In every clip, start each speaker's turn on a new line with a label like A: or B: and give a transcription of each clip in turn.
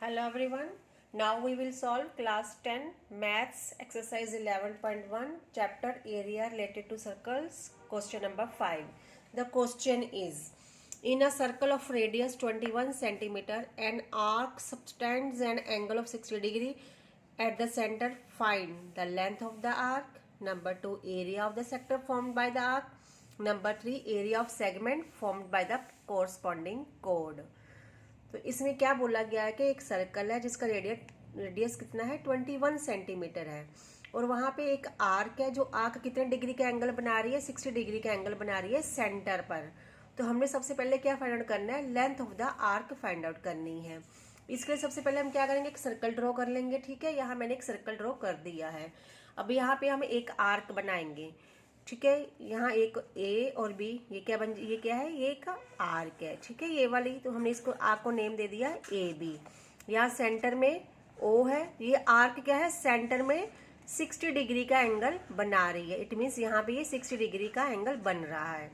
A: Hello everyone. Now we will solve class 10 maths exercise 11.1 chapter area related to circles question number 5. The question is, in a circle of radius 21 centimeter an arc subtends an angle of 60 degree at the center. Find the length of the arc. Number 2, area of the sector formed by the arc. Number 3, area of segment formed by the corresponding chord. तो इसमें क्या बोला गया है कि एक circle है जिसका रेडियस कितना है 21 सेंटीमीटर है और वहां पे एक आर्क है जो आर्क कितने डिग्री का एंगल बना रही है 60 डिग्री का एंगल बना रही है सेंटर पर। तो हमने सबसे पहले क्या फाइंड आउट करना है, length of the arc find out करनी है। इसके लिए सबसे पहले हम क्या करेंगे, एक सर्कल ड्रॉ कर लेंगे। ठीक है, यहाँ मैंने एक सर्कल ड्रॉ कर दिया है। अब यहाँ पे हम एक आर्क बनाएंगे। ठीक है, यहाँ एक ए और बी, ये क्या है, ये एक आर्क है। ठीक है, ये वाली, तो हमने इसको आर्क को नेम दे दिया ए बी। यहाँ सेंटर में ओ है, ये आर्क क्या है, सेंटर में 60 डिग्री का एंगल बना रही है। इट मीन्स यहाँ पे ये 60 डिग्री का एंगल बन रहा है।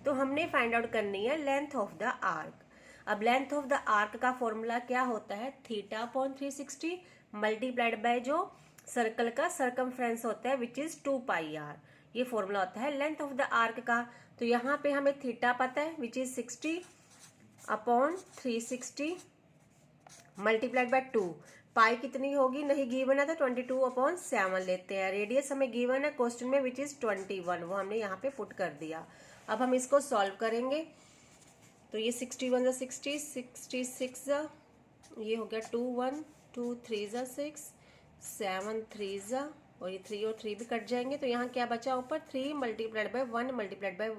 A: तो हमने फाइंड आउट करनी है लेंथ ऑफ द आर्क। अब लेंथ ऑफ द आर्क का फॉर्मूला क्या होता है, थीटा अपॉन 360 मल्टीप्लाइड बाय जो सर्कल का सरकमफ्रेंस होता है विच इज 2 पाई आर। ये फॉर्मूला होता है लेंथ ऑफ द आर्क का। तो यहाँ पे हमें थीटा पता है which is 60 upon 360 multiplied bye 2। पाई कितनी होगी नहीं गिवन है तो 22 अपॉन 7 लेते हैं। रेडियस हमें गिवन है क्वेश्चन में विच इज 21, वो हमने यहाँ पे पुट कर दिया। अब हम इसको सॉल्व करेंगे। तो ये 61 जा 60, 66 जा, ये हो गया 2 1 2 3 जा 6, 7 3 जा, और ये 3 और 3 भी कट जाएंगे। तो यहाँ क्या बचा ऊपर, 3 multiplied by 1 multiplied by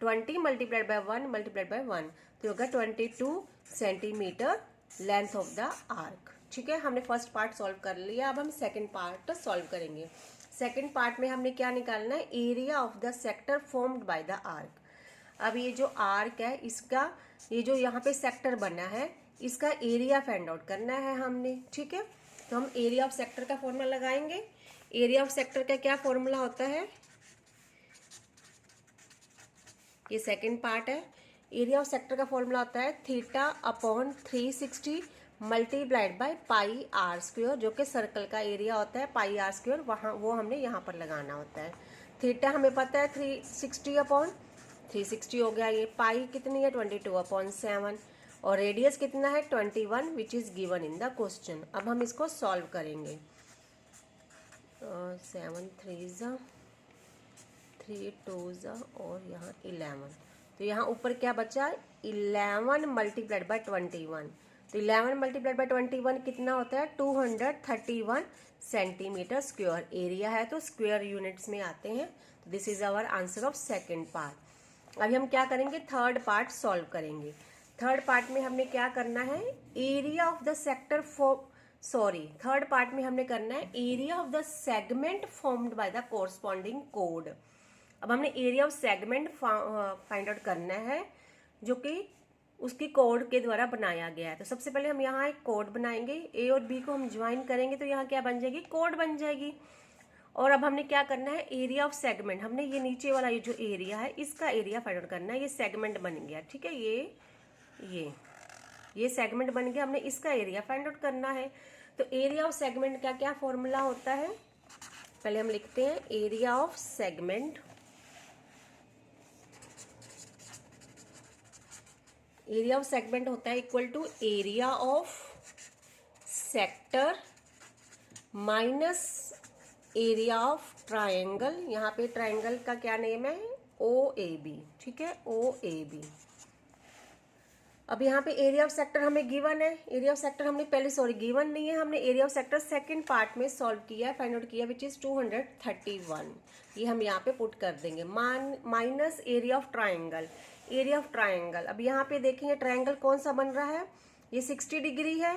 A: 20 multiplied by 1 multiplied by 1, तो होगा 22 centimetre length of the arc. ठीक है, हमने फर्स्ट पार्ट सॉल्व कर लिया। अब हम सेकंड पार्ट सॉल्व करेंगे। सेकंड पार्ट में हमने क्या निकालना है, area of the sector formed by the arc. अब ये जो आर्क है इसका, ये जो यहाँ पे सेक्टर बना है इसका एरिया फाइंड आउट करना है हमने। ठीक है, तो हम एरिया ऑफ सेक्टर का फॉर्मूला लगाएंगे। एरिया ऑफ सेक्टर का क्या फॉर्मूला होता है, ये सेकंड पार्ट है। एरिया ऑफ सेक्टर का फॉर्मूला होता है theta upon 360 multiplied by pi r square, जो कि सर्कल का एरिया होता है पाई आर स्क्वायर, वहाँ वो हमने यहाँ पर लगाना होता है। थीटा हमें पता है 360 अपॉन 360 हो गया, ये पाई कितनी है 22 अपॉन 7, और रेडियस कितना है 21 which is given in the question. अब हम इसको सॉल्व करेंगे। 7 3 जा 3 2 जा और यहाँ 11, तो यहाँ ऊपर क्या बचा, 11 मल्टीप्लाइड बाय 21। तो 11 मल्टीप्लाइड बाय 21 कितना होता है, 231 सेंटीमीटर स्क्वायर। एरिया है तो स्क्वायर यूनिट्स में आते हैं। तो this is our answer of second part. अभी हम क्या करेंगे, थर्ड पार्ट सॉल्व करेंगे। थर्ड पार्ट में हमने क्या करना है, area of the sector third part में हमने करना है area of the segment formed by the corresponding कोड। अब हमने area of segment find out करना है जो कि उसकी कोड के द्वारा बनाया गया है। तो सबसे पहले हम यहाँ एक कोड बनाएंगे, ए और बी को हम ज्वाइन करेंगे तो यहाँ क्या बन जाएगी, कोड बन जाएगी। और अब हमने क्या करना है, एरिया ऑफ सेगमेंट, हमने ये नीचे वाला ये जो एरिया है इसका एरिया फाइंड आउट करना है। ये सेगमेंट बन गया। ठीक है, ये सेगमेंट बन गया, हमने इसका एरिया फाइंड आउट करना है। तो एरिया ऑफ सेगमेंट का क्या फॉर्मूला होता है, पहले हम लिखते हैं area of segment. Area of segment होता है equal to area of sector minus area of triangle. यहाँ पे ट्रायंगल का क्या नेम है, ओ ए बी। ठीक है, ओ ए बी। अब यहाँ पे एरिया ऑफ सेक्टर हमें गिवन है, एरिया ऑफ सेक्टर हमने पहले गिवन नहीं है, हमने area of sector second part में सॉल्व किया, फाइंड आउट किया विच इज 231। ये हम यहाँ पे पुट कर देंगे। Minus area of triangle, area of triangle. अब यहाँ पे देखेंगे ट्राइंगल कौन सा बन रहा है, ये 60 डिग्री है।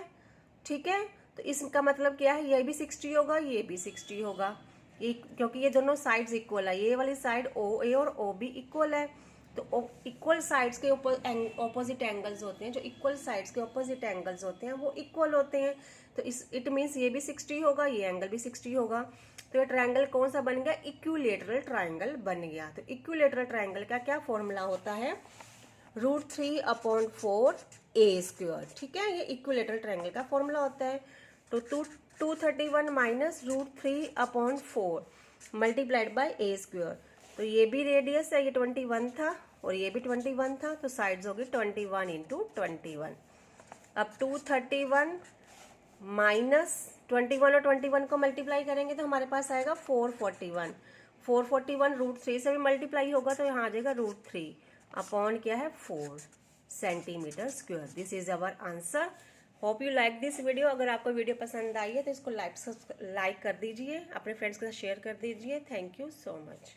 A: ठीक है, तो इसका मतलब क्या है, ये भी 60 होगा, ये भी 60 होगा, ये क्योंकि ये दोनों साइड्स इक्वल है। ये वाली साइड ओ ए और ओ बी इक्वल है। तो इक्वल साइड्स के ऑपोजिट एंगल्स होते हैं, जो इक्वल साइड्स के ऑपोजिट एंगल्स होते हैं वो इक्वल होते हैं। तो इट मीन्स ये भी 60 होगा, ये एंगल भी 60 होगा। तो ये ट्रायंगल कौन सा बन गया, इक्विलेटरल ट्रायंगल बन गया। तो इक्विलेटरल ट्रायंगल का क्या फॉर्मूला होता है, √3/4 a स्क्वायर, ठीक है, ये इक्विलेटरल ट्रायंगल का फॉर्मूला होता है। तो 231 minus √3/4 multiplied by a square. तो ये भी रेडियस है, ये 21 था और ये भी 21 था, तो साइड्स होगी 21 इंटू 21। अब 231 माइनस 21 और 21 को मल्टीप्लाई करेंगे तो हमारे पास आएगा 441। 441 √3 से भी मल्टीप्लाई होगा तो यहाँ आ जाएगा √3 अपॉन क्या है 4 centimetre square. This is our answer. Hope you like this video. अगर आपको वीडियो पसंद आई है तो इसको लाइक कर दीजिए, अपने फ्रेंड्स के साथ शेयर कर दीजिए। Thank you so much.